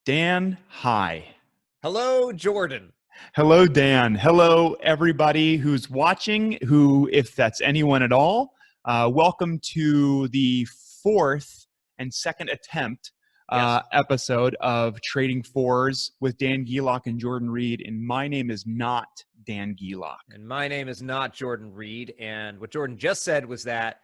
Dan, hi. Hello, Jordan. Hello, Dan. Hello, everybody who's watching, if that's anyone at all, welcome to the fourth and second attempt Yes. episode of Trading Fours with Dan Gelok and Jordan Reed. And my name is not Dan Gelok. And my name is not Jordan Reed. And what Jordan just said was that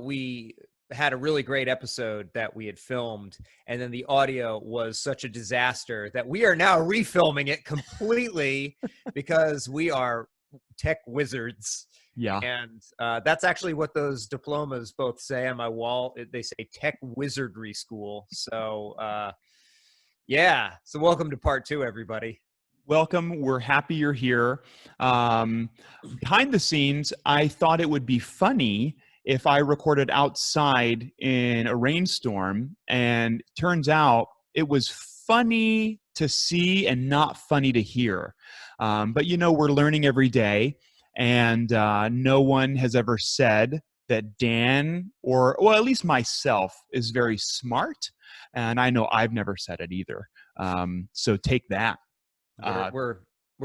we had a really great episode that we had filmed, and then the audio was such a disaster that we are now refilming it completely because we are tech wizards. Yeah. And that's actually what those diplomas both say on my wall. They say Tech Wizardry School. So, yeah. So welcome to part two, everybody. Welcome. We're happy you're here. Behind the scenes, I thought it would be funny if I recorded outside in a rainstorm, and turns out it was funny to see and not funny to hear. But we're learning every day, and no one has ever said that Dan, well, at least myself, is very smart, and I know I've never said it either. So take that. We're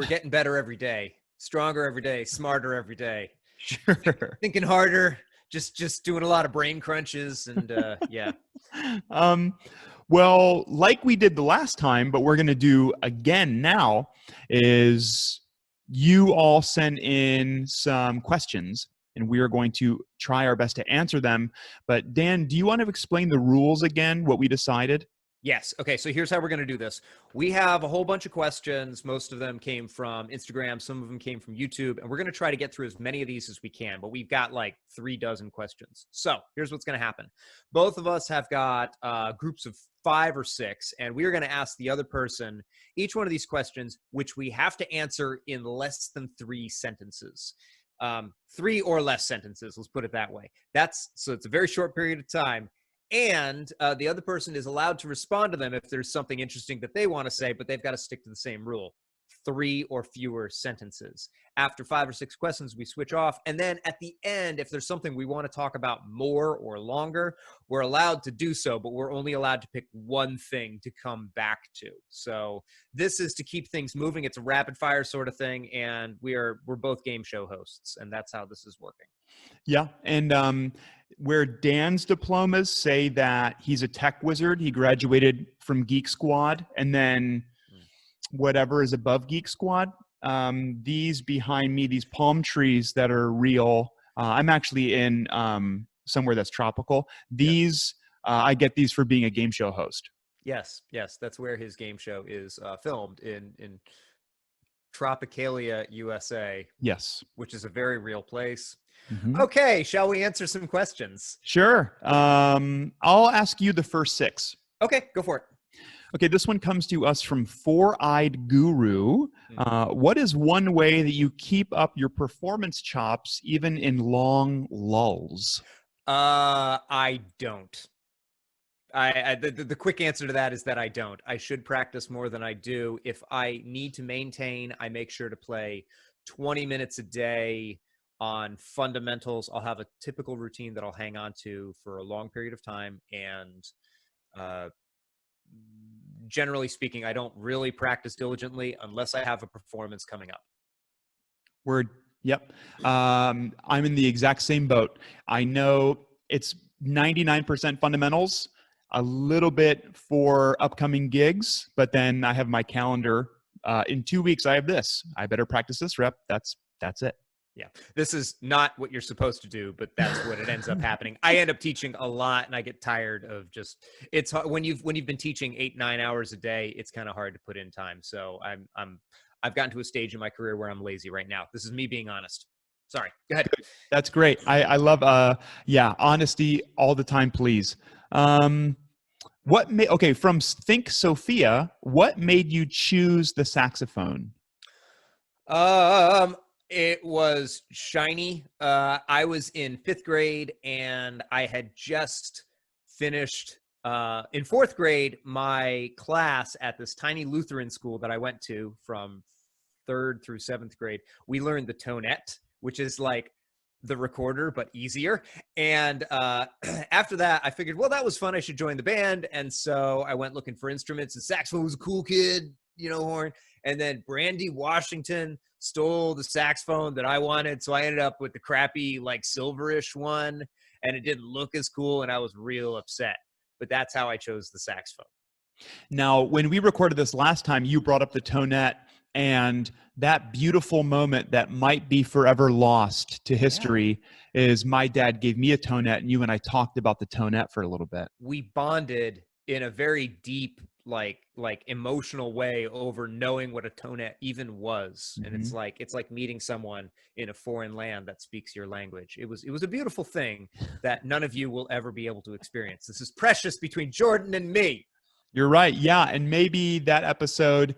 getting better every day, stronger every day, smarter every day. Sure. Thinking harder, just doing a lot of brain crunches, and yeah. Well, like we did the last time, but we're going to do again now, is you all send in some questions, and we are going to try our best to answer them. But Dan, do you want to explain the rules again, what we decided? Yes. Okay. So here's how we're going to do this. We have a whole bunch of questions. Most of them came from Instagram. Some of them came from YouTube. And we're going to try to get through as many of these as we can. But we've got like 3 dozen questions. So here's what's going to happen. Both of us have got groups of 5 or 6. And we are going to ask the other person each one of these questions, which we have to answer in less than 3 sentences. 3 or less sentences. Let's put it that way. So it's a very short period of time. And the other person is allowed to respond to them if there's something interesting that they want to say, but they've got to stick to the same rule: 3 or fewer sentences. After 5 or 6 questions, we switch off. And then at the end, if there's something we want to talk about more or longer, we're allowed to do so, but we're only allowed to pick one thing to come back to. So this is to keep things moving. It's a rapid fire sort of thing. And we're both game show hosts, and that's how this is working. Yeah. And where Dan's diplomas say that he's a tech wizard, he graduated from Geek Squad, and then whatever is above Geek Squad, these behind me, these palm trees that are real, I'm actually in somewhere that's tropical. These, I get these for being a game show host. Yes. That's where his game show is filmed, in Tropicalia, USA. Yes. Which is a very real place. Mm-hmm. Okay, shall we answer some questions? Sure. I'll ask you the first 6. Okay, go for it. Okay, this one comes to us from Four-Eyed Guru. What is one way that you keep up your performance chops even in long lulls? I don't. The quick answer to that is that I don't. I should practice more than I do. If I need to maintain, I make sure to play 20 minutes a day on fundamentals. I'll have a typical routine that I'll hang on to for a long period of time. And generally speaking, I don't really practice diligently unless I have a performance coming up. Word. Yep. I'm in the exact same boat. I know it's 99% fundamentals, a little bit for upcoming gigs, but then I have my calendar. In 2 weeks, I have this. I better practice this rep. That's it. Yeah, this is not what you're supposed to do, but that's what it ends up happening. I end up teaching a lot, and I get tired of it's hard when you've been teaching 8-9 hours a day. It's kind of hard to put in time. So I've gotten to a stage in my career where I'm lazy right now. This is me being honest. Sorry, go ahead. That's great. I love honesty all the time, please. From Think Sophia, what made you choose the saxophone? It was shiny. I was in 5th grade, and I had just finished in 4th grade my class at this tiny Lutheran school that I went to from 3rd through 7th grade. We learned the tonette, which is like the recorder, but easier. And after that, I figured, well, that was fun. I should join the band. And so I went looking for instruments, and saxophone was a cool kid, horn. And then Brandy Washington stole the saxophone that I wanted. So I ended up with the crappy, like silverish one, and it didn't look as cool. And I was real upset. But that's how I chose the saxophone. Now, when we recorded this last time, you brought up the tonette, and that beautiful moment that might be forever lost to history is my dad gave me a tonette, and you and I talked about the tonette for a little bit. We bonded in a very deep, like emotional way over knowing what a tonette even was. And it's like meeting someone in a foreign land that speaks your language. It was a beautiful thing that none of you will ever be able to experience. This is precious between Jordan and me. You're right. Yeah. And maybe that episode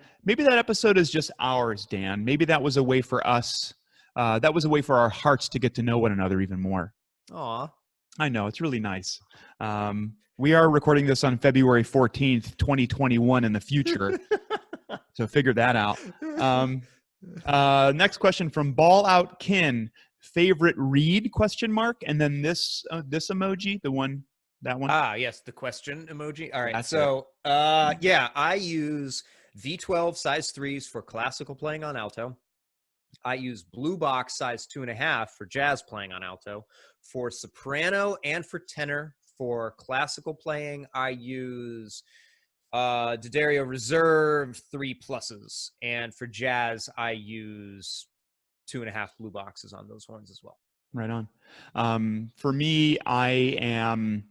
is just ours, Dan. Maybe that was a way for us. That was a way for our hearts to get to know one another even more. Aw. I know. It's really nice. We are recording this on February 14th, 2021 in the future. So figure that out. Next question from Ball Out Kin. Favorite read ? And then this emoji, that one. Yes, the question emoji. All right. That's so I use V12 size 3s for classical playing on alto. I use Blue Box size 2.5 for jazz playing on alto. For soprano and for tenor, for classical playing, I use D'Addario Reserve 3+. And for jazz, I use 2.5 Blue Boxes on those horns as well. Right on. For me, I am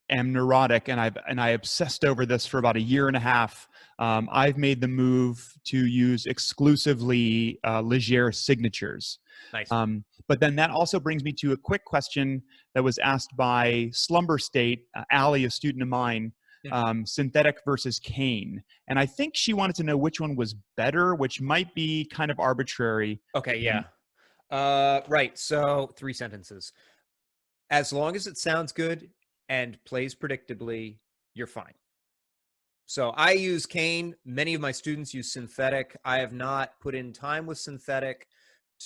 neurotic, and I obsessed over this for about a year and a half. I've made the move to use exclusively Ligier signatures. Nice. But then that also brings me to a quick question that was asked by Slumber State, Allie, a student of mine, synthetic versus cane. And I think she wanted to know which one was better, which might be kind of arbitrary. Okay, yeah. Right, so 3 sentences. As long as it sounds good and plays predictably, you're fine. So I use cane. Many of my students use synthetic. I have not put in time with synthetic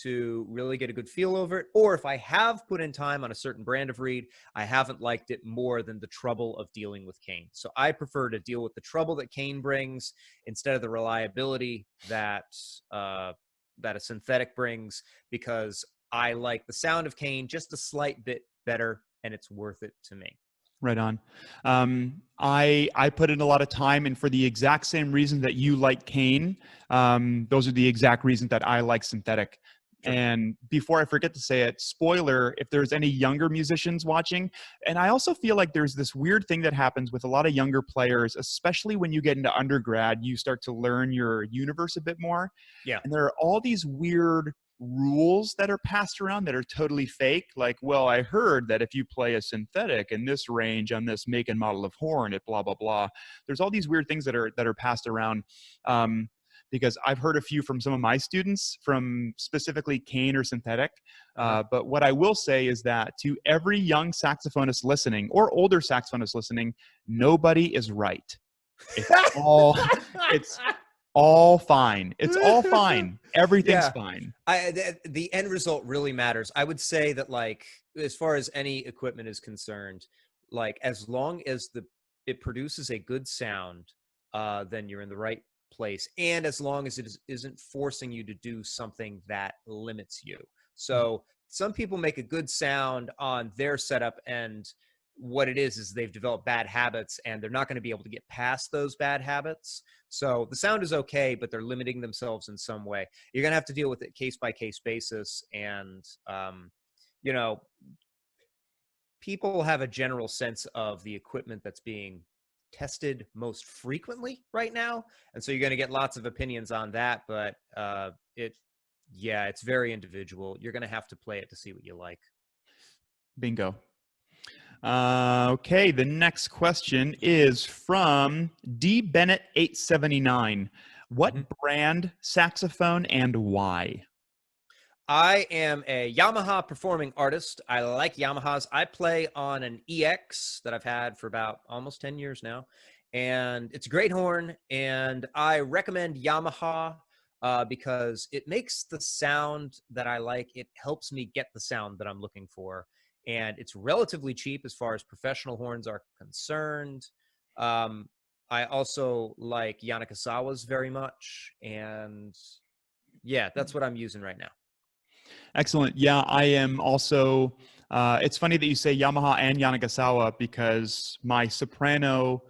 to really get a good feel over it. Or if I have put in time on a certain brand of reed, I haven't liked it more than the trouble of dealing with cane. So I prefer to deal with the trouble that cane brings instead of the reliability that a synthetic brings, because I like the sound of cane just a slight bit better, and it's worth it to me. Right on. I put in a lot of time, and for the exact same reason that you like cane, those are the exact reasons that I like synthetic. Sure. And before I forget to say it, spoiler, if there's any younger musicians watching, and I also feel like there's this weird thing that happens with a lot of younger players, especially when you get into undergrad, you start to learn your universe a bit more. Yeah. And there are all these weird rules that are passed around that are totally fake. Like, well, I heard that if you play a synthetic in this range on this make and model of horn, it blah, blah, blah. There's all these weird things that are passed around. Because I've heard a few from some of my students from specifically cane or synthetic. But what I will say is that to every young saxophonist listening or older saxophonist listening, nobody is right. It's all fine. It's all fine. Everything's fine. The end result really matters. I would say that, like, as far as any equipment is concerned, like, as long as it produces a good sound, then you're in the right place, and as long as it isn't forcing you to do something that limits you. So some people make a good sound on their setup, and what it is they've developed bad habits, and they're not going to be able to get past those bad habits. So the sound is okay, but they're limiting themselves in some way. You're going to have to deal with it case by case basis. And people have a general sense of the equipment that's being tested most frequently right now, and so you're going to get lots of opinions on that, but it's very individual. You're going to have to play it to see what you like. Bingo. Okay, the next question is from D Bennett 879. What brand saxophone and why? I am a Yamaha performing artist. I like Yamahas. I play on an EX that I've had for about almost 10 years now. And it's a great horn. And I recommend Yamaha because it makes the sound that I like. It helps me get the sound that I'm looking for. And it's relatively cheap as far as professional horns are concerned. I also like Yanakasawa's very much. And yeah, that's what I'm using right now. Excellent. Yeah, I am also. It's funny that you say Yamaha and Yanagasawa because my soprano,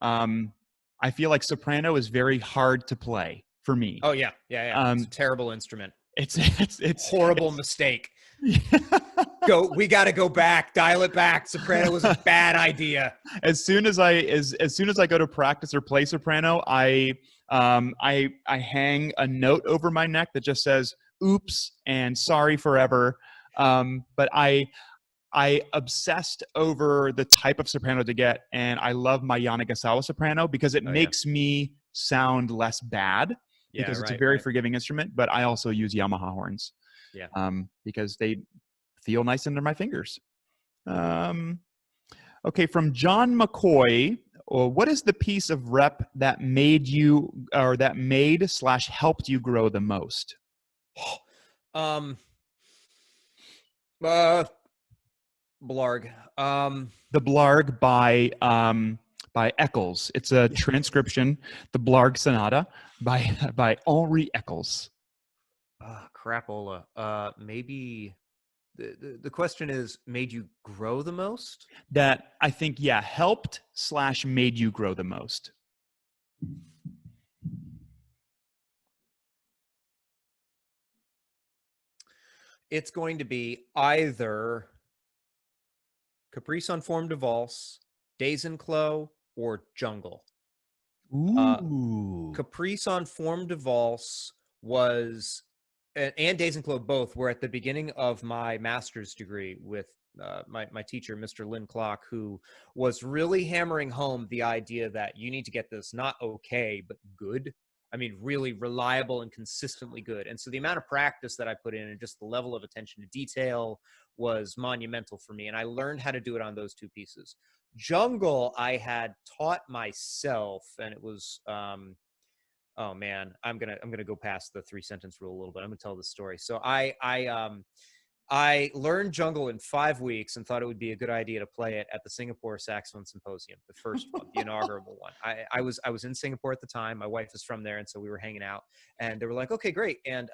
I feel like soprano is very hard to play for me. Oh yeah, yeah. It's a terrible instrument. It's horrible mistake. We got to go back, dial it back. Soprano was a bad idea. As soon as I go to practice or play soprano, I hang a note over my neck that just says "Oops" and "Sorry forever." But I obsessed over the type of soprano to get, and I love my Yanagasawa soprano because it makes me sound less bad because it's a very forgiving instrument. But I also use Yamaha horns, because they feel nice under my fingers. Okay, from John McCoy, what is the piece of rep that made you, or that made / helped you grow the most? Blarg. The Blarg by Eccles. It's a transcription. The Blarg Sonata by Henri Eccles. Crapola. Maybe the question is, made you grow the most? That I think, helped / made you grow the most. It's going to be either Caprice on Forme de Valse, Days and Clos, or Jungle. Ooh. Caprice on Forme de Valse was, and Days and Clos both were at the beginning of my master's degree with my teacher, Mr. Lynn Clock, who was really hammering home the idea that you need to get this not okay, but good. I mean, really reliable and consistently good. And so the amount of practice that I put in and just the level of attention to detail was monumental for me. And I learned how to do it on those two pieces. Jungle, I had taught myself, and it was, oh man, I'm gonna go past the 3-sentence rule a little bit. I'm gonna tell this story. So I learned Jungle in 5 weeks and thought it would be a good idea to play it at the Singapore Saxophone Symposium, the first one, the inaugural one. I was in Singapore at the time. My wife is from there, and so we were hanging out. And they were like, "Okay, great, and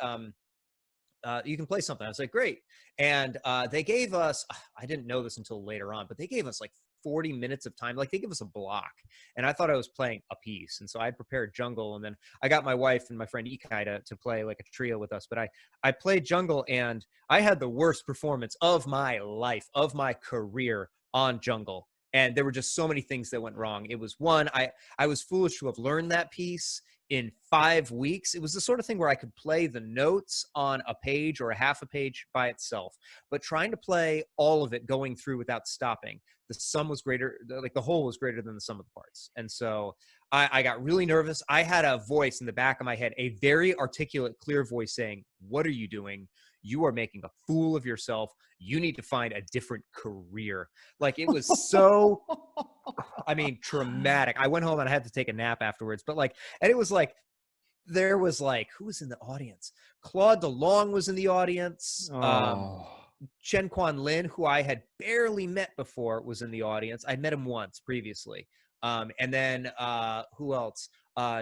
you can play something." I was like, "Great." And they gave us, I didn't know this until later on, but they gave us like 40 minutes of time. Like, they give us a block, and I thought I was playing a piece. And so I prepared Jungle, and then I got my wife and my friend Ikai to play like a trio with us. But I played Jungle, and I had the worst performance of my life, of my career on Jungle. And there were just so many things that went wrong. It was one, I was foolish to have learned that piece in 5 weeks. It was the sort of thing where I could play the notes on a page or a half a page by itself, but trying to play all of it going through without stopping, the sum was greater, like the whole was greater than the sum of the parts. And so I got really nervous. I had a voice in the back of my head, a very articulate, clear voice saying, "What are you doing? You are making a fool of yourself. You need to find a different career." Like, it was so, I mean, traumatic. I went home and I had to take a nap afterwards, but like, and it was like, there was like, who was in the audience? Claude DeLong was in the audience. Chen Quan Lin, who I had barely met before, was in the audience. I'd met him once previously. And then who else?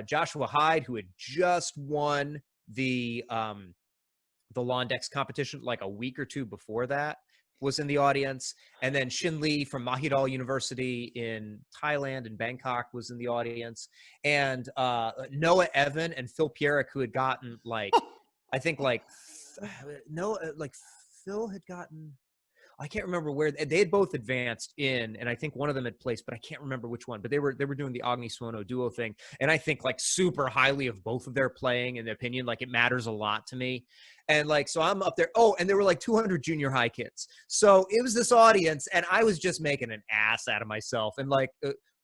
Joshua Hyde, who had just won the Londex competition like a week or two before that, was in the audience. And then Shin Lee from Mahidol University in Thailand and Bangkok was in the audience. And Noa Even and Phil Pierrick, who had gotten like, I think like, Phil had gotten, I can't remember where they had both advanced in, and I think one of them had placed, but I can't remember which one. But they were doing the Agni Suono duo thing, and I think like super highly of both of their playing and their opinion. Like, it matters a lot to me, and like, so I'm up there. Oh, and there were like 200 junior high kids, so it was this audience, and I was just making an ass out of myself. And like,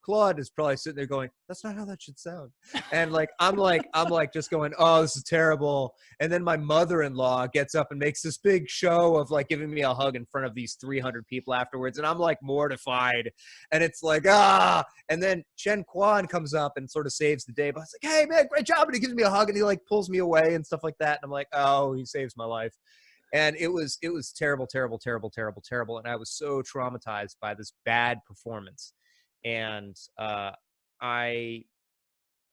Claude is probably sitting there going, that's not how that should sound. And like, I'm like just going, oh, this is terrible. And then my mother-in-law gets up and makes this big show of like giving me a hug in front of these 300 people afterwards. And I'm like mortified. And it's like, and then Chen Quan comes up and sort of saves the day. But it's like, hey man, great job. And he gives me a hug and he like pulls me away and stuff like that. And I'm like, oh, he saves my life. And it was terrible, terrible, terrible, terrible, terrible. And I was so traumatized by this bad performance. And I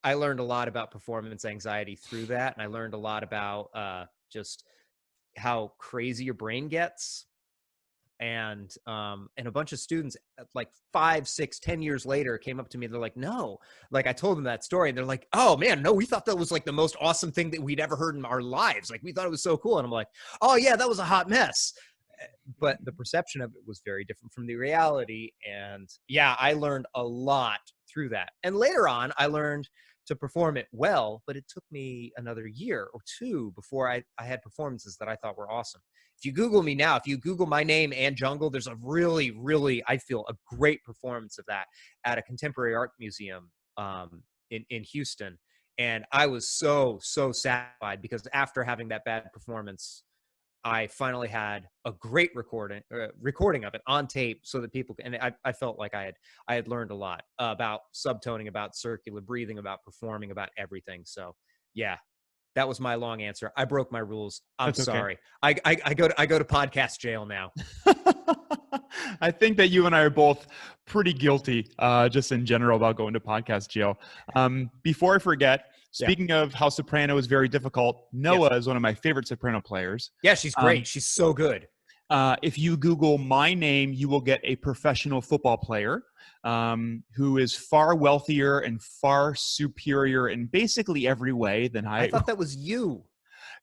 learned a lot about performance anxiety through that. And I learned a lot about just how crazy your brain gets. And a bunch of students like 5, 6, 10 years later came up to me. They're like, no, like I told them that story. And they're like, oh man, no, we thought that was like the most awesome thing that we'd ever heard in our lives. Like we thought it was so cool. And I'm like, oh yeah, that was a hot mess. But the perception of it was very different from the reality. And yeah, I learned a lot through that. And later on, I learned to perform it well, but it took me another year or two before I had performances that I thought were awesome. If you Google me now, if you Google my name and Jungle, there's a really, really, I feel a great performance of that at a contemporary art museum in Houston. And I was so satisfied because after having that bad performance, I finally had a great recording of it on tape so that people can, and I felt like I had learned a lot about subtoning, about circular breathing, about performing, about everything. So yeah, that was my long answer. I broke my rules. I'm That's okay. sorry. I go to podcast jail now. I think that you and I are both pretty guilty, just in general, about going to podcast jail. Before I forget, speaking of how soprano is very difficult, Noa is one of my favorite soprano players. Yeah, she's great. She's so good. If you Google my name, you will get a professional football player who is far wealthier and far superior in basically every way than I thought that was you.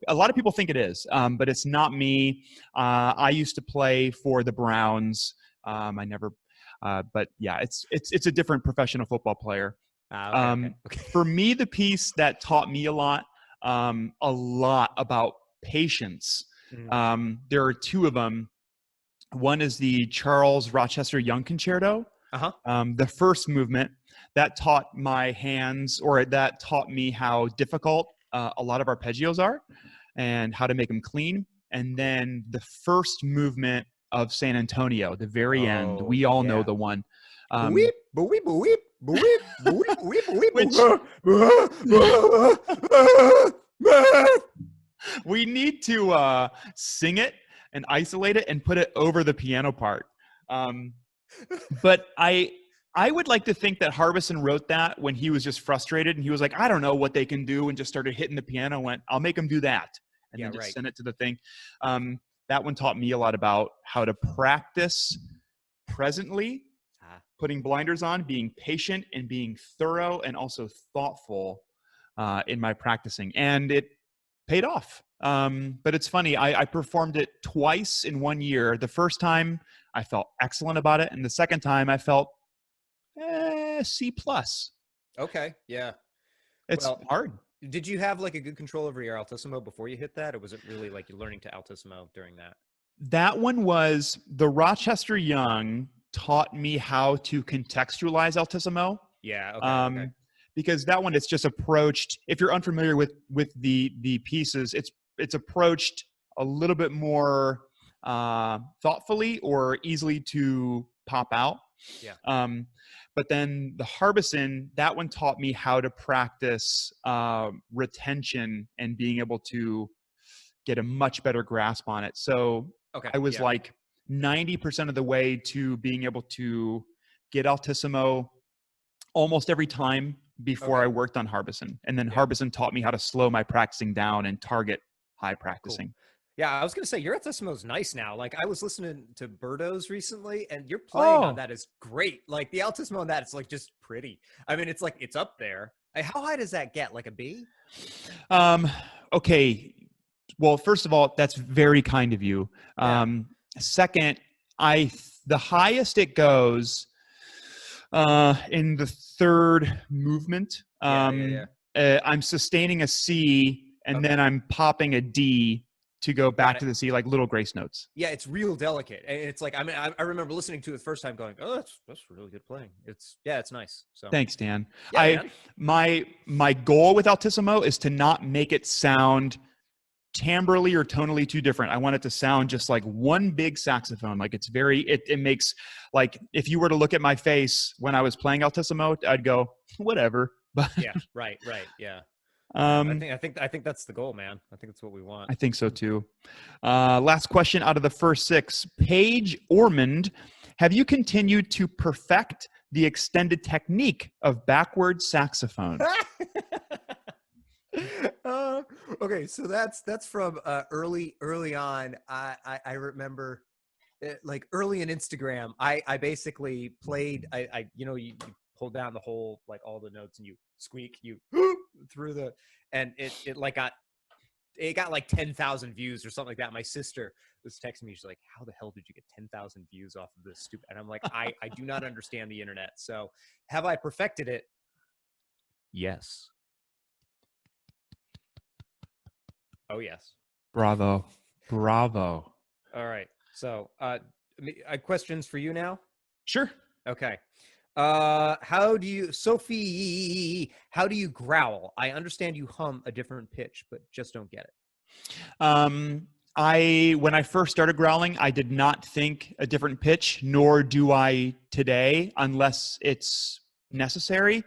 A lot of people think it is, but it's not me. I used to play for the Browns. I never, but yeah, it's a different professional football player. Okay. For me, the piece that taught me a lot about patience. There are two of them. One is the Charles Rochester Young Concerto. The first movement that taught my hands, or that taught me how difficult a lot of arpeggios are and how to make them clean. And then the first movement of San Antonio, the very end, we all know the one. Which we need to sing it and isolate it and put it over the piano part. But I would like to think that Harbison wrote that when he was just frustrated and he was like, I don't know what they can do, and just started hitting the piano and went, I'll make them do that. And then just send it to the thing. That one taught me a lot about how to practice presently, putting blinders on, being patient and being thorough and also thoughtful in my practicing. And it paid off. But it's funny, I performed it twice in 1 year. The first time I felt excellent about it. And the second time I felt C+. Okay. Yeah. It's hard. Did you have like a good control over your altissimo before you hit that? Or was it really like you're learning to altissimo during that? That one was the Rochester Young taught me how to contextualize altissimo. Yeah. Okay. Because that one, it's just approached, if you're unfamiliar with the pieces, it's approached a little bit more thoughtfully or easily to pop out. Yeah. But then the Harbison, that one taught me how to practice retention and being able to get a much better grasp on it. So I was like 90% of the way to being able to get altissimo almost every time before I worked on Harbison. And then Harbison taught me how to slow my practicing down and target high practicing. Cool. Yeah, I was going to say, your altissimo is nice now. Like, I was listening to Birdos recently, and your playing on that is great. Like, the altissimo on that, it's like just pretty. I mean, it's like, it's up there. How high does that get? Like a B? Okay. Well, first of all, that's very kind of you. Second, the highest it goes in the third movement. I'm sustaining a C, and then I'm popping a D to go back it. to the C, like little grace notes. Yeah, it's real delicate. And it's like, I mean, I remember listening to it the first time going, oh, that's really good playing. It's nice. So Thanks, Dan. yeah, man. My goal with altissimo is to not make it sound timbrally or tonally too different. I want it to sound just like one big saxophone. Like it makes, like, if you were to look at my face when I was playing altissimo, I'd go, whatever. But yeah, right. Yeah. I think that's the goal, man. I think that's what we want. I think so too. Last question out of the first 6. Paige Ormond, have you continued to perfect the extended technique of backward saxophone? Okay, so that's from early on. I remember like early in Instagram. I basically played. You pull down the whole, like all the notes and you squeak through the, and it got like 10,000 views or something like that. My sister was texting me. She's like, how the hell did you get 10,000 views off of this stupid? And I'm like, I do not understand the internet. So have I perfected it? Yes. Oh, yes. Bravo. All right. So questions for you now? Sure. Okay. Sophie, how do you growl? I understand you hum a different pitch, but just don't get it. When I first started growling, I did not think a different pitch, nor do I today, unless it's necessary.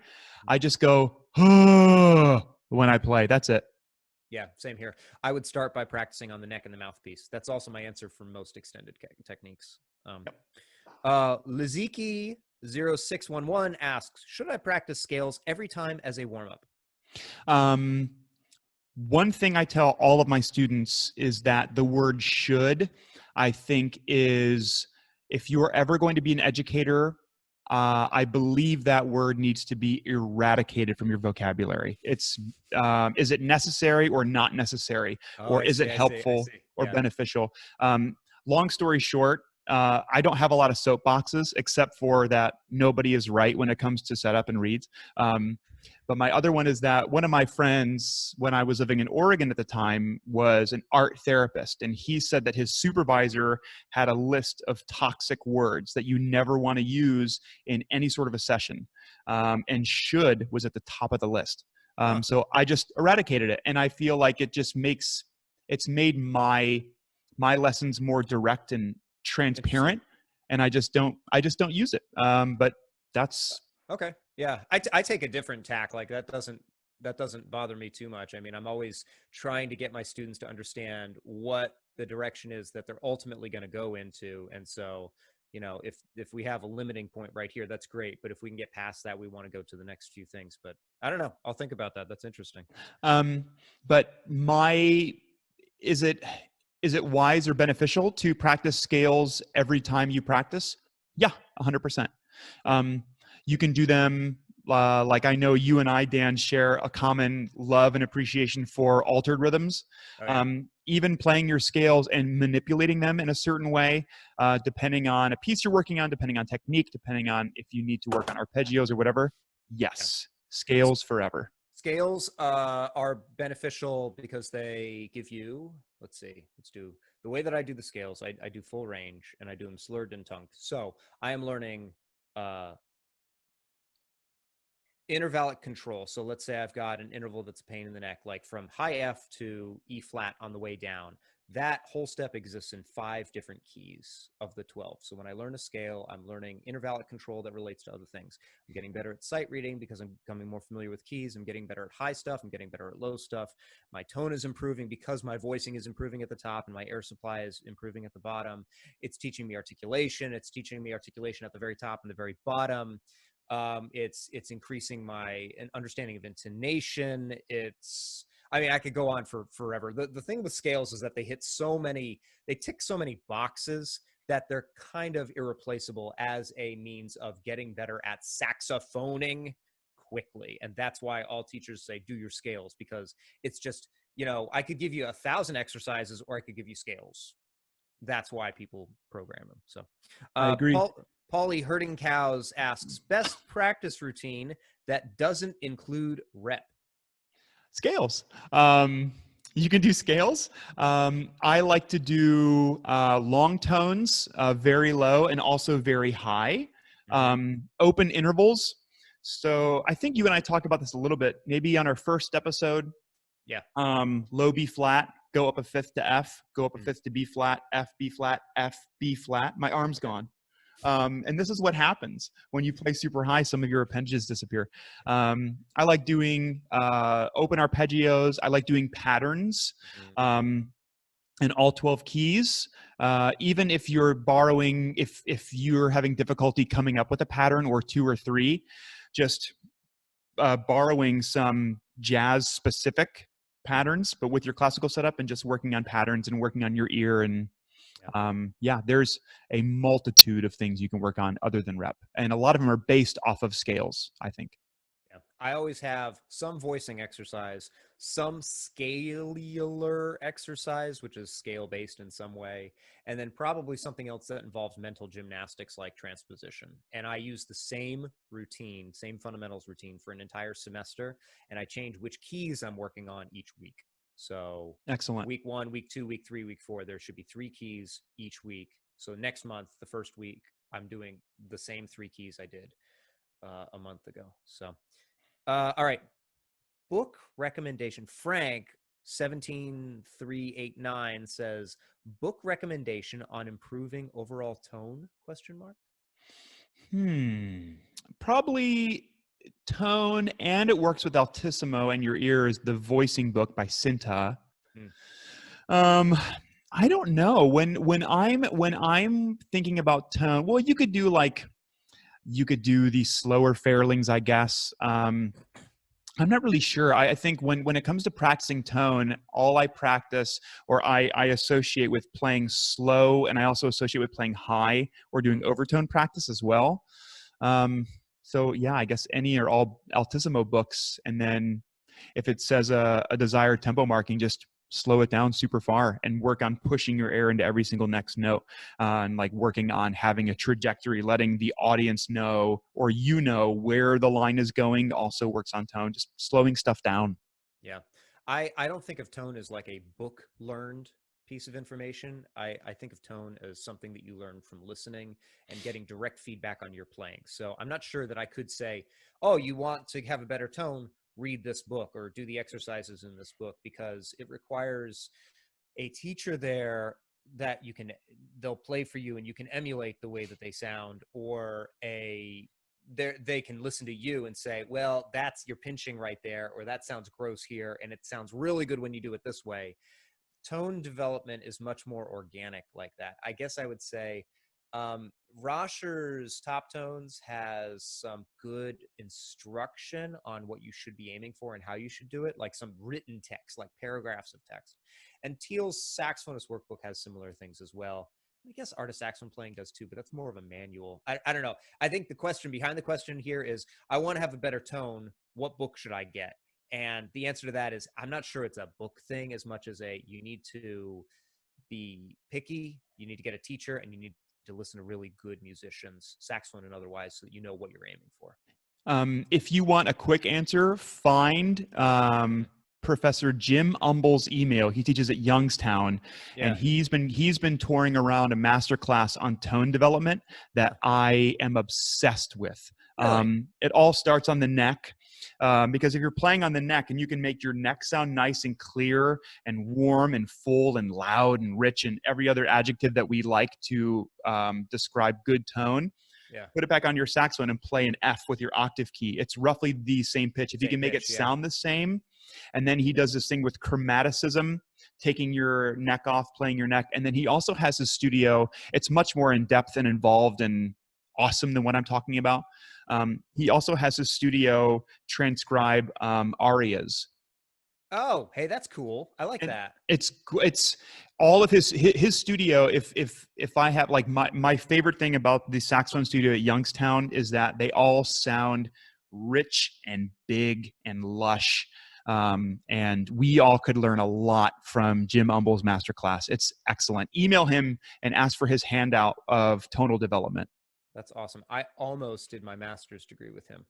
I just go, when I play. That's it. Yeah, same here. I would start by practicing on the neck and the mouthpiece. That's also my answer for most extended techniques. Liziki 0611 asks, should I practice scales every time as a warm-up? One thing I tell all of my students is that the word should, I think, is, if you are ever going to be an educator, I believe that word needs to be eradicated from your vocabulary. It's, is it necessary or not necessary? Or is it helpful or beneficial? Long story short, I don't have a lot of soapboxes, except for that nobody is right when it comes to setup and reads. But my other one is that one of my friends, when I was living in Oregon at the time, was an art therapist. And he said that his supervisor had a list of toxic words that you never want to use in any sort of a session. And should was at the top of the list. So I just eradicated it. And I feel like it's made my lessons more direct and transparent. And I just don't use it. But that's okay. Yeah, I take a different tack. Like that doesn't bother me too much. I mean, I'm always trying to get my students to understand what the direction is that they're ultimately going to go into. And so, if we have a limiting point right here, that's great. But if we can get past that, we want to go to the next few things. But I don't know. I'll think about that. That's interesting. But is it wise or beneficial to practice scales every time you practice? Yeah, 100%. You can do them, like I know you and I, Dan, share a common love and appreciation for altered rhythms. Oh, yeah. Even playing your scales and manipulating them in a certain way, depending on a piece you're working on, depending on technique, depending on if you need to work on arpeggios or whatever. Yes, scales forever. Scales are beneficial because they give you, let's do the way that I do the scales. I do full range and I do them slurred and tongued. So I am learning intervallic control. So let's say I've got an interval that's a pain in the neck, like from high F to E flat on the way down. That whole step exists in 5 different keys of the 12. So when I learn a scale, I'm learning intervallic control that relates to other things. I'm getting better at sight reading because I'm becoming more familiar with keys. I'm getting better at high stuff. I'm getting better at low stuff. My tone is improving because my voicing is improving at the top and my air supply is improving at the bottom. It's teaching me articulation. It's teaching me articulation at the very top and the very bottom. It's increasing my understanding of intonation. I mean, I could go on for forever. The thing with scales is that they tick so many boxes that they're kind of irreplaceable as a means of getting better at saxophoning quickly. And that's why all teachers say, do your scales, because it's just, I could give you 1,000 exercises or I could give you scales. That's why people program them. So I agree. Paulie Herding Cows asks, best practice routine that doesn't include rep? Scales. You can do scales. I like to do long tones, very low, and also very high. Hmm. Open intervals. So I think you and I talked about this a little bit, maybe on our first episode. Yeah. Low B flat, go up a fifth to F, go up a Mm. fifth to B flat, F, B flat, F, B flat. My arm's Okay. gone. And this is what happens when you play super high. Some of your appendages disappear. I like doing open arpeggios. I like doing patterns Mm. um, in all 12 keys. Even if you're borrowing, if you're having difficulty coming up with a pattern or two or three, just borrowing some jazz specific patterns, but with your classical setup and just working on patterns and working on your ear. And Yeah. yeah, there's a multitude of things you can work on other than rep. And a lot of them are based off of scales, I think. Yeah. I always have some voicing exercise, some scalar exercise, which is scale based in some way, and then probably something else that involves mental gymnastics like transposition. And I use the same routine, same fundamentals routine for an entire semester, and I change which keys I'm working on each week. So Excellent. week 1, week 2, week 3, week 4, there should be 3 keys each week. So next month, the first week, I'm doing the same 3 keys I did a month ago. So all right. Book recommendation. Frank 17389 says book recommendation on improving overall tone question mark. Probably tone, and it works with altissimo and your ears, the voicing book by Cinta. Hmm. Um, I don't know. When I'm thinking about tone, well, you could do these slower fairlings, I guess. I'm not really sure. I think when it comes to practicing tone, all I practice or I associate with playing slow, and I also associate with playing high or doing overtone practice as well. Um, so yeah, I guess any or all altissimo books, and then if it says a desired tempo marking, just slow it down super far and work on pushing your air into every single next note, and like working on having a trajectory, letting the audience know or where the line is going also works on tone, just slowing stuff down. Yeah. I don't think of tone as like a book learned piece of information. I think of tone as something that you learn from listening and getting direct feedback on your playing. So I'm not sure that I could say, oh, you want to have a better tone, read this book or do the exercises in this book, because it requires a teacher there that they'll play for you and you can emulate the way that they sound, or they can listen to you and say, well, that's you're pinching right there, or that sounds gross here and it sounds really good when you do it this way. Tone development is much more organic like that. I guess I would say Rosher's Top Tones has some good instruction on what you should be aiming for and how you should do it, like some written text, like paragraphs of text. And Teal's Saxophonist Workbook has similar things as well. I guess artist saxophone playing does too, but that's more of a manual. I don't know. I think the question behind the question here is, I want to have a better tone. What book should I get? And the answer to that is, I'm not sure it's a book thing as much as you need to be picky, you need to get a teacher, and you need to listen to really good musicians, saxophone and otherwise, so that you know what you're aiming for. If you want a quick answer, find Professor Jim Umble's email. He teaches at Youngstown, and Yeah. he's been touring around a master class on tone development that I am obsessed with. Really? It all starts on the neck. Because if you're playing on the neck and you can make your neck sound nice and clear and warm and full and loud and rich and every other adjective that we like to describe good tone, Yeah. put it back on your saxophone and play an F with your octave key. It's roughly the same pitch. If you Same can make it pitch, yeah. sound the same, and then he does this thing with chromaticism, taking your neck off, playing your neck, and then he also has his studio. It's much more in depth and involved and awesome than what I'm talking about. He also has his studio transcribe arias. Oh, hey, that's cool. I like And that. it's all of his studio. If I have like my favorite thing about the saxophone studio at Youngstown is that they all sound rich and big and lush. And we all could learn a lot from Jim Umble's masterclass. It's excellent. Email him and ask for his handout of tonal development. That's awesome. I almost did my master's degree with him.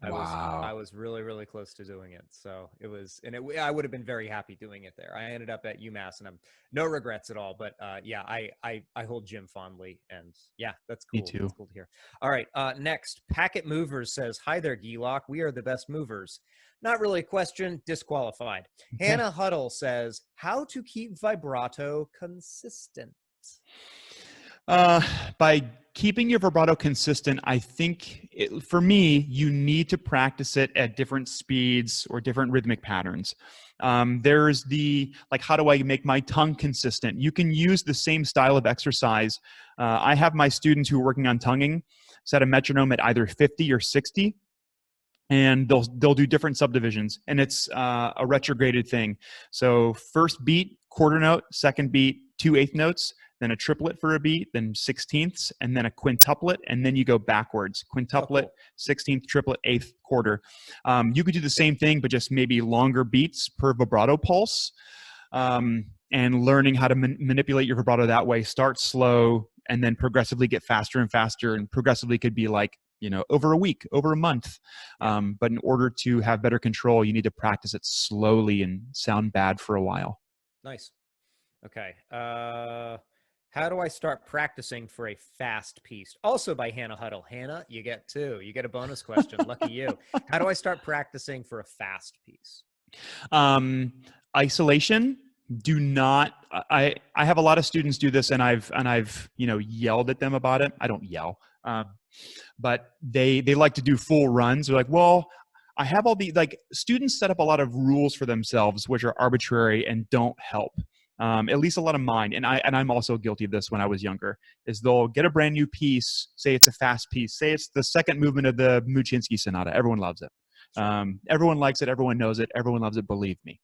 I was Wow. I was really really close to doing it. So it was, and I would have been very happy doing it there. I ended up at UMass, and I'm no regrets at all. But yeah, I hold Jim fondly, and yeah, that's Me cool. too. That's cool to hear. All right, next, Packet Movers says, "Hi there, Gelok. We are the best movers." Not really a question. Disqualified. Okay. Hannah Huddle says, "How to keep vibrato consistent." Uh, by keeping your vibrato consistent, I think for me, you need to practice it at different speeds or different rhythmic patterns. There's the, like, how do I make my tongue consistent? You can use the same style of exercise. I have my students who are working on tonguing set a metronome at either 50 or 60, and they'll do different subdivisions, and it's a retrograded thing. So first beat, quarter note; second beat, 2/8 notes; then a triplet for a beat; then 16ths; and then a quintuplet, and then you go backwards: quintuplet, cool. 16th, triplet, 8th, quarter. You could do the same thing, but just maybe longer beats per vibrato pulse. And learning how to manipulate your vibrato that way. Start slow and then progressively get faster and faster, and progressively could be like, over a week, over a month. But in order to have better control, you need to practice it slowly and sound bad for a while. Nice. Okay. How do I start practicing for a fast piece? Also by Hannah Huddle. Hannah, you get two. You get a bonus question. Lucky you. How do I start practicing for a fast piece? Isolation. Do not. I have a lot of students do this, and I've yelled at them about it. I don't yell, but they like to do full runs. They're like, well, I have all the, like, students set up a lot of rules for themselves which are arbitrary and don't help. At least a lot of mine, and I'm also guilty of this when I was younger, is they'll get a brand new piece, say it's a fast piece, say it's the second movement of the Muchinsky Sonata. Everyone loves it. Everyone likes it. Everyone knows it. Everyone loves it. Believe me.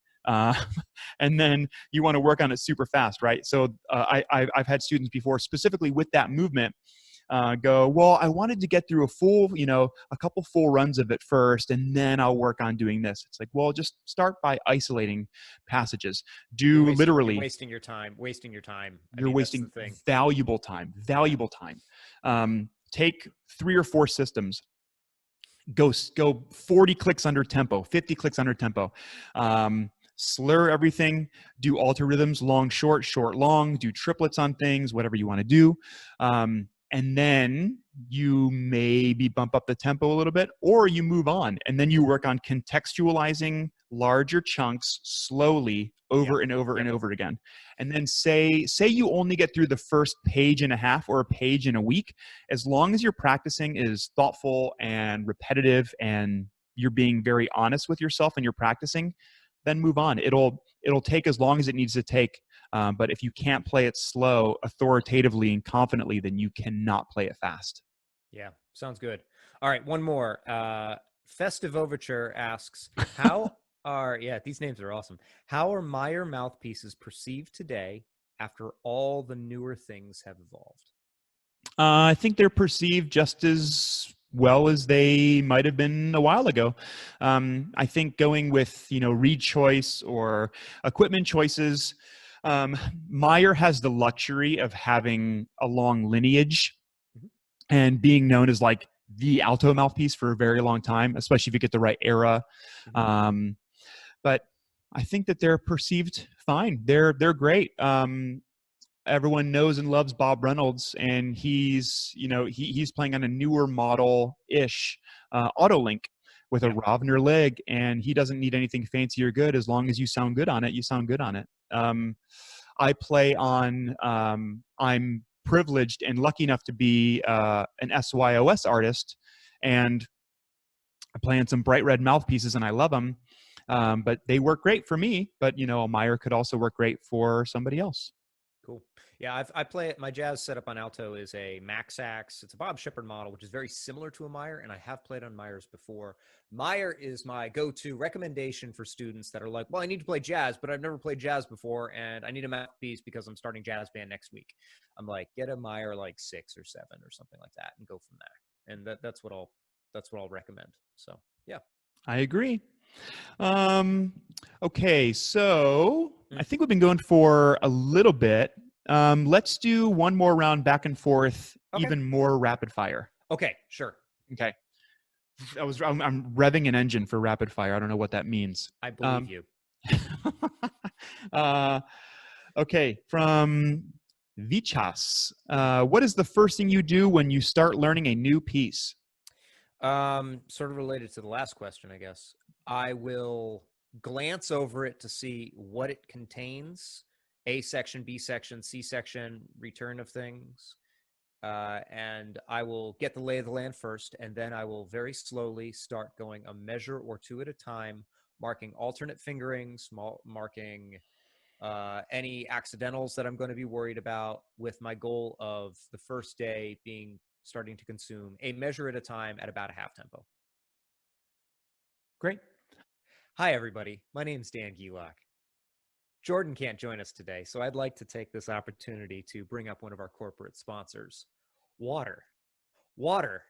And then you want to work on it super fast, right? So I've had students before, specifically with that movement, go, well, I wanted to get through a couple full runs of it first, and then I'll work on doing this. It's like, well, just start by isolating passages. You're wasting your time. Wasting your time. You're wasting that's the thing. valuable time. Valuable time. Take 3 or 4 systems. Go 40 clicks under tempo, 50 clicks under tempo. Slur everything, do alter rhythms, long, short, short, long, do triplets on things, whatever you want to do. And then you maybe bump up the tempo a little bit, or you move on, and then you work on contextualizing larger chunks slowly over and over and over again. And then say you only get through the first page and a half or a page in a week. As long as your practicing is thoughtful and repetitive, and you're being very honest with yourself and you're practicing, then move on. It'll take as long as it needs to take. But if you can't play it slow, authoritatively, and confidently, then you cannot play it fast. Yeah, sounds good. All right, one more. Festive Overture asks, how are, these names are awesome. How are Meyer mouthpieces perceived today after all the newer things have evolved? I think they're perceived just as well as they might have been a while ago. I think going with, reed choice or equipment choices, Meyer has the luxury of having a long lineage and being known as like the alto mouthpiece for a very long time, especially if you get the right era. But I think that they're perceived fine. They're great. Everyone knows and loves Bob Reynolds, and he's playing on a newer model-ish Autolink with a Rovner leg, and he doesn't need anything fancy or good. As long as you sound good on it, you sound good on it. I play on, I'm privileged and lucky enough to be an SYOS artist, and I play on some bright red mouthpieces, and I love them. But they work great for me, but a Meyer could also work great for somebody else. Cool. Yeah, I play it. My jazz setup on alto is a Max Sax. It's a Bob Shepard model, which is very similar to a Meyer, and I have played on Meyers before. Meyer is my go-to recommendation for students that are like, well, I need to play jazz, but I've never played jazz before, and I need a mouthpiece because I'm starting jazz band next week. I'm like, get a Meyer like 6 or 7 or something like that, and go from there. And that's what I'll recommend. So yeah, I agree. Okay, so I think we've been going for a little bit. Let's do one more round back and forth, even more rapid fire. Okay, sure. Okay. I'm revving an engine for rapid fire. I don't know what that means. I believe you. uh, okay, from Vichas. What is the first thing you do when you start learning a new piece? Sort of related to the last question, I guess. I will glance over it to see what it contains. A section, B section, C section, return of things. And I will get the lay of the land first, and then I will very slowly start going a measure or two at a time, marking alternate fingerings, marking any accidentals that I'm going to be worried about, with my goal of the first day being starting to consume a measure at a time at about a half tempo. Great. Hi, everybody. My name is Dan Gelok. Jordan can't join us today, so I'd like to take this opportunity to bring up one of our corporate sponsors, water. Water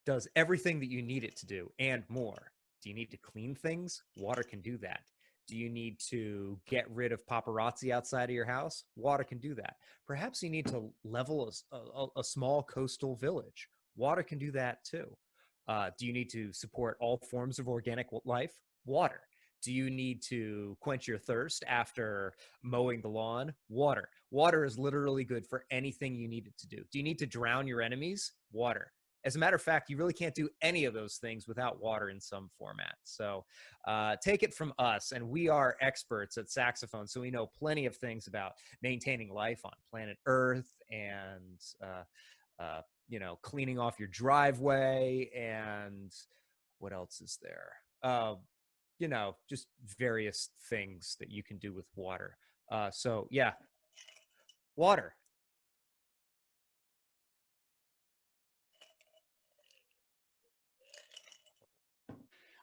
does everything that you need it to do and more. Do you need to clean things? Water can do that. Do you need to get rid of paparazzi outside of your house? Water can do that. Perhaps you need to level a small coastal village. Water can do that too. Do you need to support all forms of organic life? Water. Do you need to quench your thirst after mowing the lawn? Water. Water is literally good for anything you need it to do. Do you need to drown your enemies? Water. As a matter of fact, you really can't do any of those things without water in some format. So take it from us, and we are experts at Saxophone, so we know plenty of things about maintaining life on planet Earth, and cleaning off your driveway, and what else is there? Just various things that you can do with water. So yeah, water.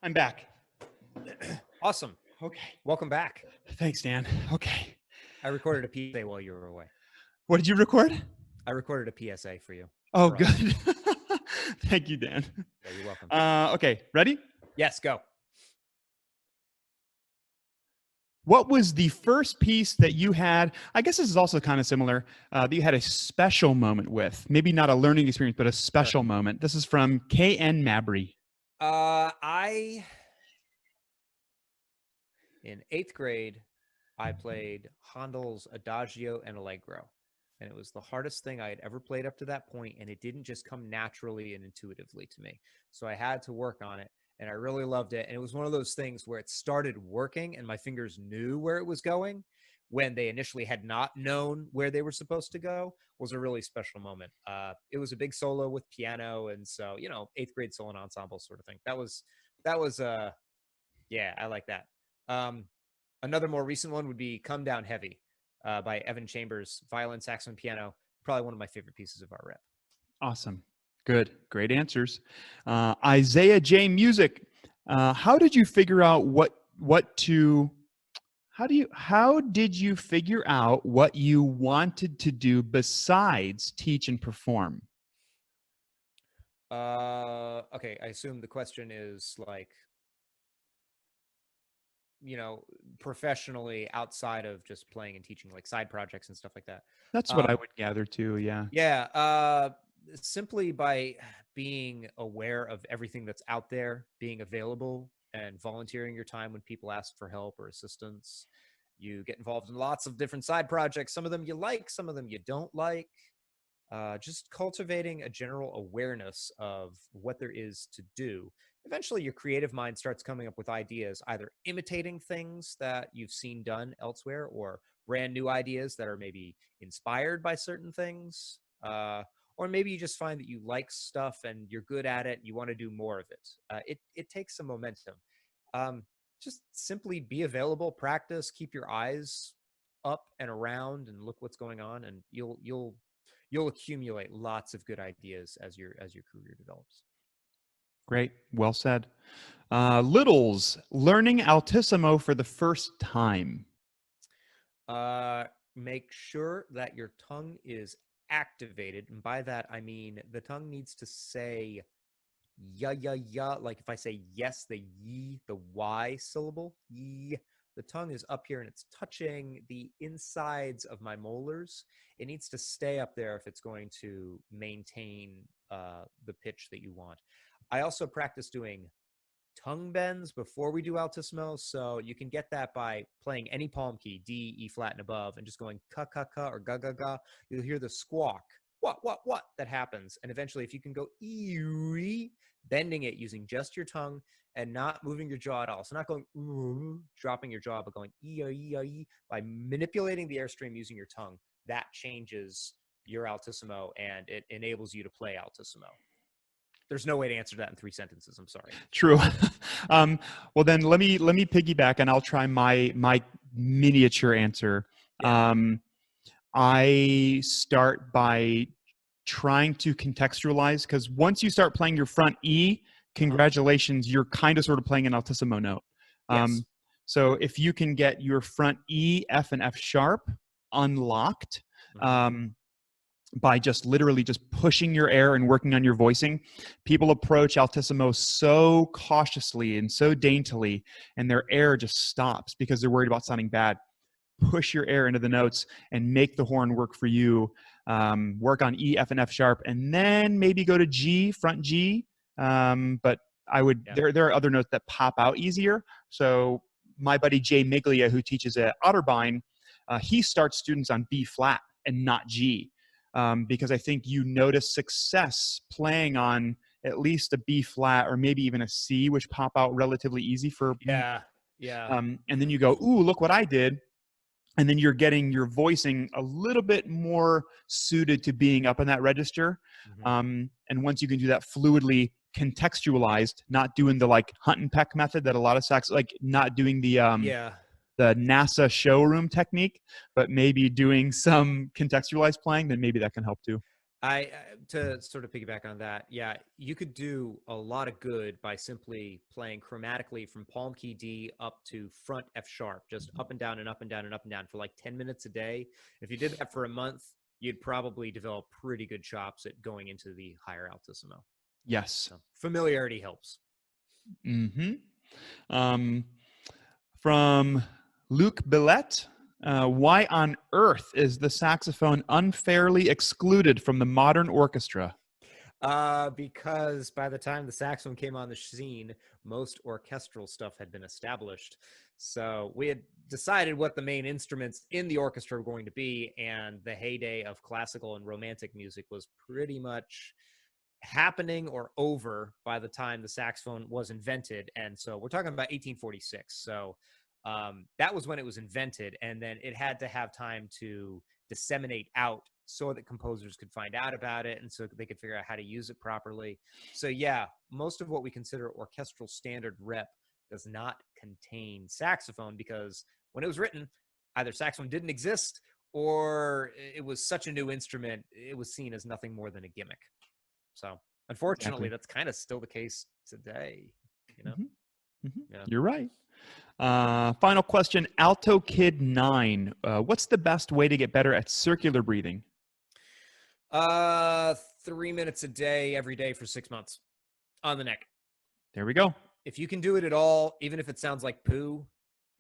I'm back. Awesome. Okay. Welcome back. Thanks, Dan. Okay. I recorded a PSA while you were away. What did you record? I recorded a PSA for you. Oh, good. Thank you, Dan. Yeah, you're welcome. Okay, ready? Yes, go. What was the first piece that you had? I guess this is also kind of similar, that you had a special moment with. Maybe not a learning experience, but a special moment. This is from KN Mabry. In 8th grade, I played Handel's Adagio and Allegro. And it was the hardest thing I had ever played up to that point, and it didn't just come naturally and intuitively to me. So I had to work on it, and I really loved it. And it was one of those things where it started working, and my fingers knew where it was going when they initially had not known where they were supposed to go. Was a really special moment. It was a big solo with piano, and so 8th grade solo and ensemble sort of thing. That was yeah, I like that. Another more recent one would be "Come Down Heavy" by Evan Chambers, violin, saxophone, piano. Probably one of my favorite pieces of our rep. Awesome. Good. Great answers. Isaiah J. Music. How did you figure out how did you figure out what you wanted to do besides teach and perform? Okay, I assume the question is like, professionally outside of just playing and teaching, like side projects and stuff like that. That's what I would gather too. Yeah. Yeah. Simply by being aware of everything that's out there, being available and volunteering your time when people ask for help or assistance. You get involved in lots of different side projects. Some of them you like, some of them you don't like. Just cultivating a general awareness of what there is to do. Eventually, your creative mind starts coming up with ideas, either imitating things that you've seen done elsewhere, or brand new ideas that are maybe inspired by certain things. Or maybe you just find that you like stuff and you're good at it and you want to do more of it. It takes some momentum. Just simply be available, practice, keep your eyes up and around, and look what's going on, and you'll accumulate lots of good ideas as your career develops. Great. Well said. Littles, learning altissimo for the first time. Make sure that your tongue is activated. And by that, I mean the tongue needs to say ya, ya, ya. Like if I say yes, the ye, the Y syllable, ye. The tongue is up here and it's touching the insides of my molars. It needs to stay up there if it's going to maintain the pitch that you want. I also practice doing tongue bends before we do altissimo. So you can get that by playing any palm key, D, E flat and above, and just going ka ka ka or ga ga ga. You'll hear the squawk, what that happens. And eventually, if you can go ee, bending it using just your tongue and not moving your jaw at all. So not going dropping your jaw, but going ee by manipulating the airstream using your tongue. That changes your altissimo and it enables you to play altissimo. There's no way to answer that in 3 sentences. I'm sorry. True. Well, then let me piggyback, and I'll try my miniature answer. Yeah. I start by trying to contextualize, because once you start playing your front E, congratulations, you're kind of sort of playing an altissimo note. Yes. So if you can get your front E, F, and F sharp unlocked, by just literally just pushing your air and working on your voicing. People approach altissimo so cautiously and so daintily, and their air just stops because they're worried about sounding bad. Push your air into the notes and make the horn work for you. Work on E, F, and F sharp, and then maybe go to G, front G. But I would, there are other notes that pop out easier. So my buddy Jay Miglia, who teaches at Otterbein, he starts students on B flat and not G. Because I think you notice success playing on at least a B flat or maybe even a C, which pop out relatively easy for. Yeah. And then you go, ooh, look what I did. And then you're getting your voicing a little bit more suited to being up in that register. And once you can do that fluidly contextualized, not doing the like hunt and peck method that a lot of sax, like not doing the NASA showroom technique, but maybe doing some contextualized playing, then maybe that can help too. To sort of piggyback on that, yeah, you could do a lot of good by simply playing chromatically from palm key D up to front F sharp, just up and down and up and down and up and down for like 10 minutes a day. If you did that for a month, you'd probably develop pretty good chops at going into the higher altissimo. Yes. So familiarity helps. From Luke Billette, why on earth is the saxophone unfairly excluded from the modern orchestra? Because by the time the saxophone came on the scene, most orchestral stuff had been established. So we had decided what the main instruments in the orchestra were going to be, and the heyday of classical and romantic music was pretty much happening or over by the time the saxophone was invented. And so we're talking about 1846. So that was when it was invented, and then it had to have time to disseminate out so that composers could find out about it and so they could figure out how to use it properly. So yeah, most of what we consider orchestral standard rep does not contain saxophone, because when it was written, either saxophone didn't exist or it was such a new instrument, it was seen as nothing more than a gimmick. So unfortunately, that's kind of still the case today, you know? Yeah. You're right. Final question, Alto Kid 9. What's the best way to get better at circular breathing? 3 minutes a day, every day for 6 months on the neck. There we go. If you can do it at all, even if it sounds like poo,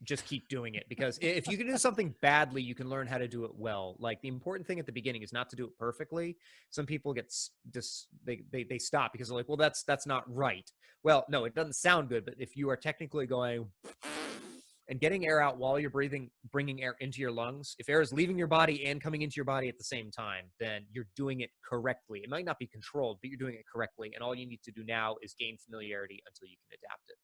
just keep doing it, because if you can do something badly, you can learn how to do it well. Like, the important thing at the beginning is not to do it perfectly. Some people get they stop because they're like, well, that's not right. Well, no, it doesn't sound good, but if you are technically going and getting air out while you're breathing, bringing air into your lungs, if air is leaving your body and coming into your body at the same time, then you're doing it correctly. It might not be controlled, but you're doing it correctly. And all you need to do now is gain familiarity until you can adapt it.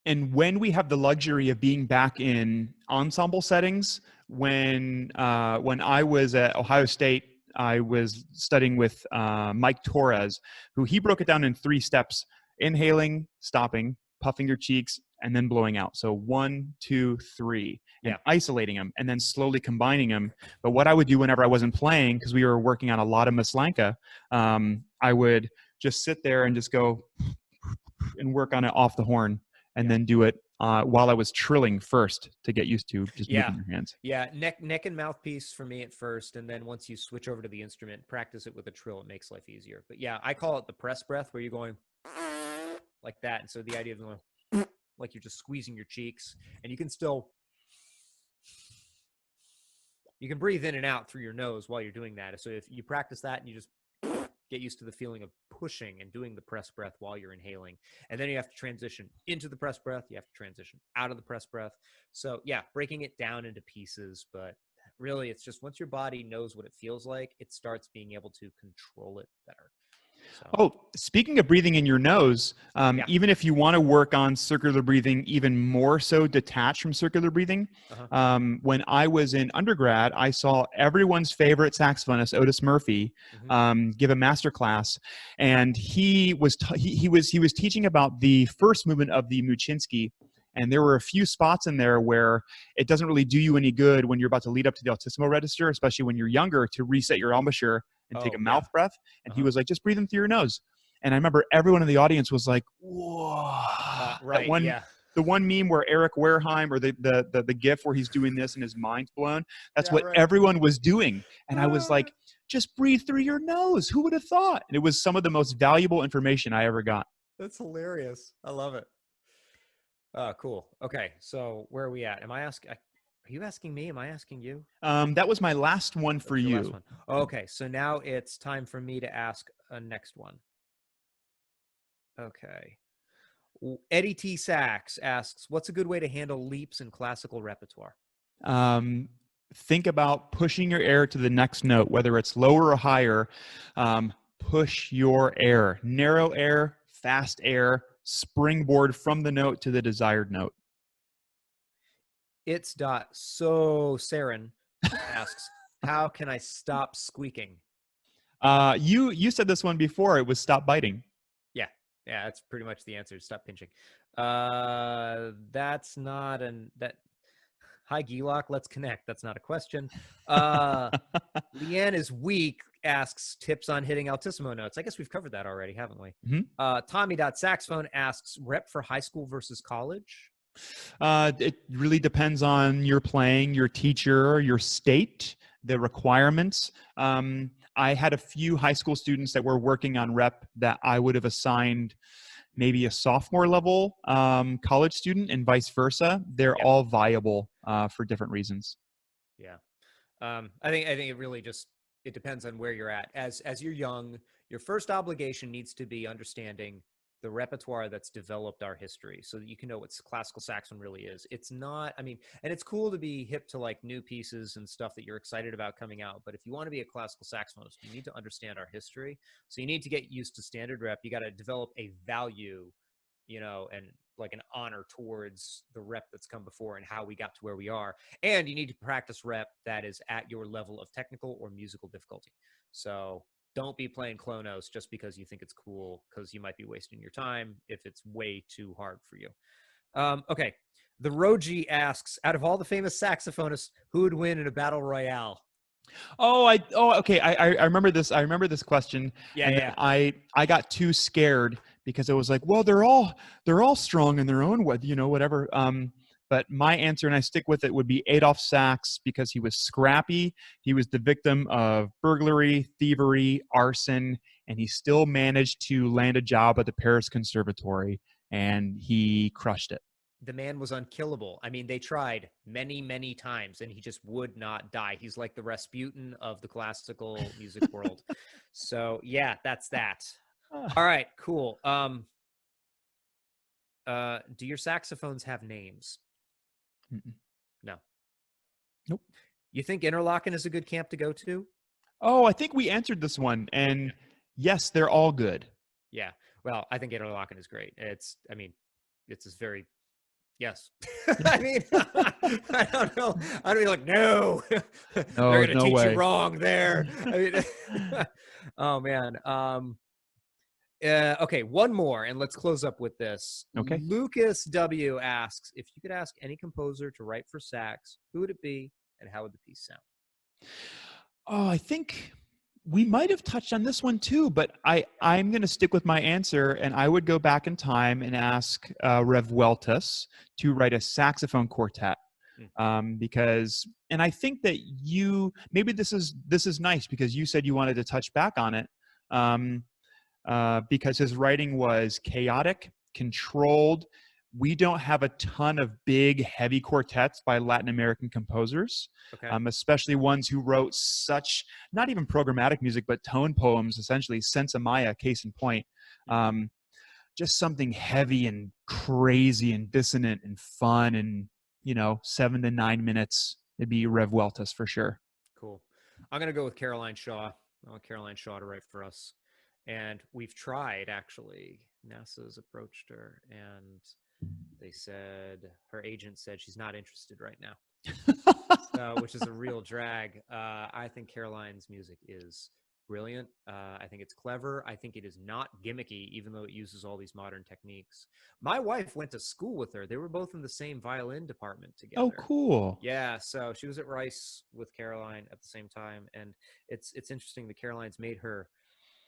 And when we have the luxury of being back in ensemble settings, when I was at Ohio State, I was studying with Mike Torres, who he broke it down in 3 steps: inhaling, stopping, puffing your cheeks, and then blowing out. So 1, 2, 3, and isolating them, and then slowly combining them. But what I would do whenever I wasn't playing, because we were working on a lot of Maslanka, I would just sit there and just go and work on it off the horn, and then do it while I was trilling first to get used to just moving your hands. Yeah, neck and mouthpiece for me at first, and then once you switch over to the instrument, practice it with a trill. It makes life easier. But yeah, I call it the press breath, where you're going like that. And so the idea of going like you're just squeezing your cheeks, and you can breathe in and out through your nose while you're doing that. So if you practice that and you just get used to the feeling of pushing and doing the press breath while you're inhaling. And then you have to transition into the press breath. You have to transition out of the press breath. So yeah, breaking it down into pieces, but really it's just once your body knows what it feels like, it starts being able to control it better. So, Oh, speaking of breathing in your nose, yeah. even if you want to work on circular breathing, even more so detached from circular breathing, when I was in undergrad, I saw everyone's favorite saxophonist, Otis Murphy, give a master class, and he was teaching about the first movement of the Muchinsky. And there were a few spots in there where it doesn't really do you any good when you're about to lead up to the altissimo register, especially when you're younger, to reset your embouchure and take a mouth breath. And he was like, just breathe in through your nose. And I remember everyone in the audience was like, whoa. Right, The one meme where Eric Wareheim, or the gif where he's doing this and his mind's blown, that's what everyone was doing. And I was like, just breathe through your nose. Who would have thought? And it was some of the most valuable information I ever got. That's hilarious. I love it. Cool. Okay, so where are we at? Are you asking me? Am I asking you? That was my last one for you. Last one. Okay, so now it's time for me to ask a next one. Okay. Eddie T. Sachs asks, what's a good way to handle leaps in classical repertoire? Think about pushing your air to the next note, whether it's lower or higher. Push your air. Narrow air, fast air, springboard from the note to the desired note. It's so Saren asks, how can I stop squeaking? You said this one before. It was stop biting. Yeah, that's pretty much the answer. Stop pinching. That's not that. Hi, Gelok. Let's connect. That's not a question. Leanne is weak. Asks tips on hitting altissimo notes. I guess we've covered that already, haven't we? Tommy.saxophone asks rep for high school versus college. It really depends on your playing, your teacher, your state, the requirements. I had a few high school students that were working on rep that I would have assigned maybe a sophomore level college student, and vice versa. They're all viable for different reasons. Yeah. I think it really just, it depends on where you're at. As you're young, your first obligation needs to be understanding the repertoire that's developed our history so that you can know what classical saxophone really is. It's not, and it's cool to be hip to like new pieces and stuff that you're excited about coming out. But if you want to be a classical saxophonist, you need to understand our history. So you need to get used to standard rep. You got to develop a value, and like an honor towards the rep that's come before and how we got to where we are. And you need to practice rep that is at your level of technical or musical difficulty. So don't be playing Clonos just because you think it's cool, because you might be wasting your time if it's way too hard for you. Okay. The Roji asks, out of all the famous saxophonists, who would win in a battle royale? Okay. I remember this. I remember this question. Yeah. I got too scared because it was like, well, they're all strong in their own way, whatever. But my answer, and I stick with it, would be Adolf Sachs, because he was scrappy. He was the victim of burglary, thievery, arson, and he still managed to land a job at the Paris Conservatory, and he crushed it. The man was unkillable. They tried many, many times, and he just would not die. He's like the Rasputin of the classical music world. So, yeah, that's that. All right, cool. Do your saxophones have names? No. Nope. You think Interlochen is a good camp to go to? Oh, I think we answered this one, and yes, they're all good. Yeah. Well, I think Interlochen is great. It's this very, yes. I don't know. I'd be like, no, they're going to teach you wrong there. Oh man. Okay, one more, and let's close up with this. Okay. Lucas W. asks, if you could ask any composer to write for sax, who would it be, and how would the piece sound? Oh, I think we might have touched on this one too, but I'm going to stick with my answer, and I would go back in time and ask Rev Weltus to write a saxophone quartet. Because, and I think that maybe this is nice because you said you wanted to touch back on it. Because his writing was chaotic, controlled, we don't have a ton of big, heavy quartets by Latin American composers, Okay. especially ones who wrote such, not even programmatic music, but tone poems, essentially. Senza Maya, case in point. Just something heavy and crazy and dissonant and fun and, 7 to 9 minutes. It'd be Revueltas for sure. Cool. I'm going to go with Caroline Shaw. I want Caroline Shaw to write for us. And we've tried, actually. NASA's approached her, and they said, her agent said she's not interested right now, which is a real drag. I think Caroline's music is brilliant. I think it's clever. I think it is not gimmicky, even though it uses all these modern techniques. My wife went to school with her. They were both in the same violin department together. Oh, cool. Yeah, so she was at Rice with Caroline at the same time, and it's interesting that Caroline's made her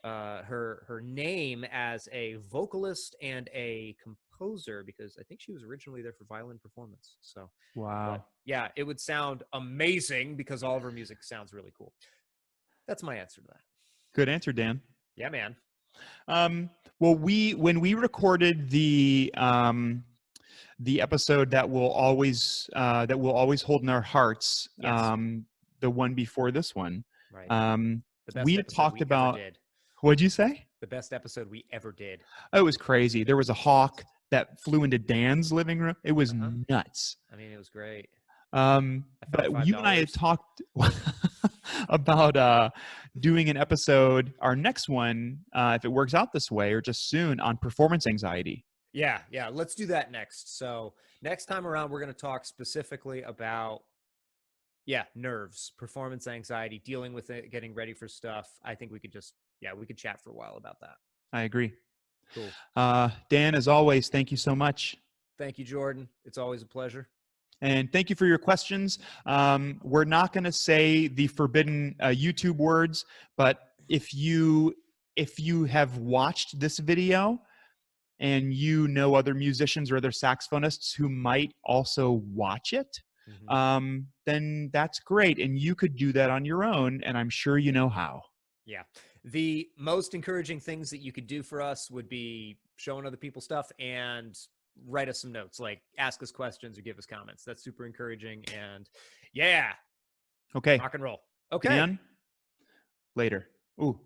her name as a vocalist and a composer, because I think she was originally there for violin performance. So Wow. but yeah, it would sound amazing because all of her music sounds really cool. That's my answer to that. Good answer, Dan. Yeah, man. Well, when we recorded the episode that will always hold in our hearts, Yes. the one before this one, Right. we had talked about. What'd you say? The best episode we ever did. Oh, it was crazy. There was a hawk that flew into Dan's living room. It was nuts. I mean, it was great. But you and I had talked about doing an episode, our next one, if it works out this way, or just soon, on performance anxiety. Yeah. Let's do that next. So next time around, we're going to talk specifically about, nerves, performance anxiety, dealing with it, getting ready for stuff. I think we could we could chat for a while about that. I agree. Cool. Dan, as always, thank you so much. Thank you, Jordan. It's always a pleasure. And thank you for your questions. We're not going to say the forbidden YouTube words, but if you have watched this video and you know other musicians or other saxophonists who might also watch it, then that's great. And you could do that on your own, and I'm sure you know how. Yeah. The most encouraging things that you could do for us would be showing other people stuff and write us some notes, like ask us questions or give us comments. That's super encouraging. And okay, rock and roll. Okay. Dan, later. Ooh.